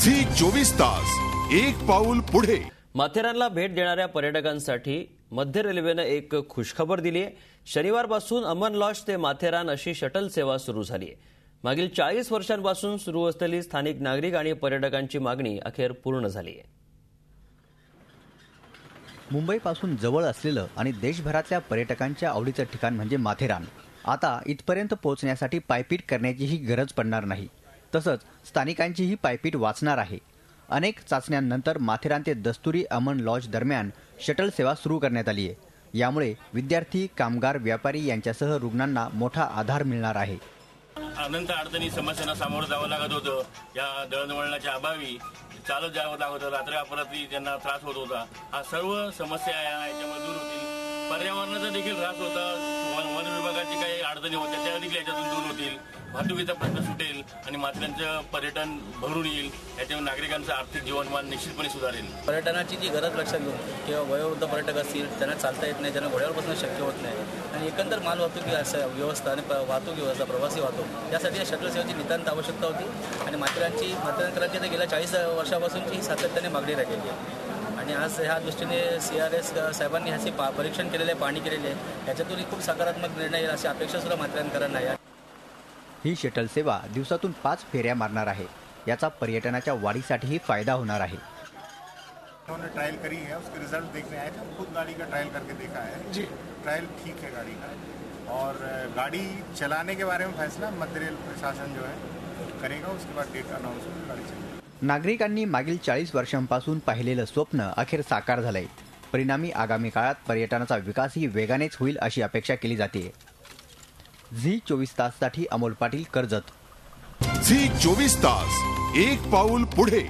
Zee 24 तास एक पाऊल पुढे। माथेरानला भेट देणाऱ्या पर्यटकांसाठी मध्य रेल्वेने एक खुशखबर दिली आहे। शनिवारपासून अमन लॉज ते माथेरान अशी शटल सेवा सुरू झाली आहे। मागील 40 वर्षांपासून सुरू असलेली स्थानिक नागरिक आणि पर्यटकांची मागणी अखेर पूर्ण झाली आहे। मुंबईपासून जवळ असलेलं आणि देशभरातल्या पर्यटकांच्या आवडीचं ठिकाण म्हणजे माथेरान आता इथपर्यंत पोहोचण्यासाठी पायपीट करण्याचीही गरज पडणार नाही। तसंच स्थानिकांचीही पायपीट वाचणार आहे। अनेक चाचण्यांनंतर माथेरान ते दस्तुरी अमन लॉज दरम्यान शटल सेवा सुरू करण्यात आली आहे। यामुळे विद्यार्थी, कामगार, व्यापारी यांच्यासह रुग्णांना मोठा आधार मिळणार आहे। अनंत अडचणी समस्यांना सामोरं जावं लागत होतं। या दळणवळणाच्या अभावी चालत जावं लागत होतं। रात्री अपरात्री त्यांना त्रास होत होता। हा सर्व समस्या याच्यामध्ये दूर होतील। पर्यावरणाचा देखील त्रास होता। वन विभागाची काही अडचणी होत्या त्या देखील याच्यातून दूर होतील। वाहतुकीचा प्रश्न सुटेल आणि माथेरानचं पर्यटन भरून येईल। याच्यामुळे नागरिकांचं आर्थिक जीवनमान निश्चितपणे सुधारेल। पर्यटनाची जी गरज लक्षात घेऊन किंवा वयोवृद्ध पर्यटक असतील त्यांना चालता येत नाही, त्यांना घोड्यावर बसणं शक्य होत नाही आणि एकंदर माल वाहतूक व्यवस्था आणि वाहतूक व्यवस्था, प्रवासी वाहतूक यासाठी या शटल सेवेची नितांत आवश्यकता होती आणि माथेरानकरांची तर गेल्या 40 वर्षापासूनची ही सातत्याने मागणी राहिलेली आहे आणि आज ह्या दृष्टीने CRS साहेबांनी ह्याचे परीक्षण केलेले आहे, पाहणी केलेली आहे। याच्यातून खूप सकारात्मक निर्णय येईल अशी अपेक्षा सुद्धा माथेरानकरांना आहे। ही शटल सेवा दिवसातून 5 फेऱ्या मारणार आहे। याचा पर्यटनाच्या वाढीसाठीही फायदा होणार आहे। उन्होंने ट्रायल करी है, उसके रिजल्ट देखने आए थे। खुद गाड़ी का ट्रायल करके देखा है जी। ट्रायल ठीक है गाड़ी का और गाड़ी चलाने के बारे में फैसला मध्य रेल प्रशासन जो है करेगा। उसके बाद डेट अनाउंस होगी, गाड़ी चलेगी। नागरिकांनी मागील 40 वर्षांपासून पाहिलेलं स्वप्न अखेर साकार झालंय। परिणामी आगामी काळात पर्यटनाचा विकासही वेगानेच होईल अशी अपेक्षा केली जाते। झी 24 ताससाठी अमोल पाटील, कर्जत। झी 24 तास एक पाऊल पुढे।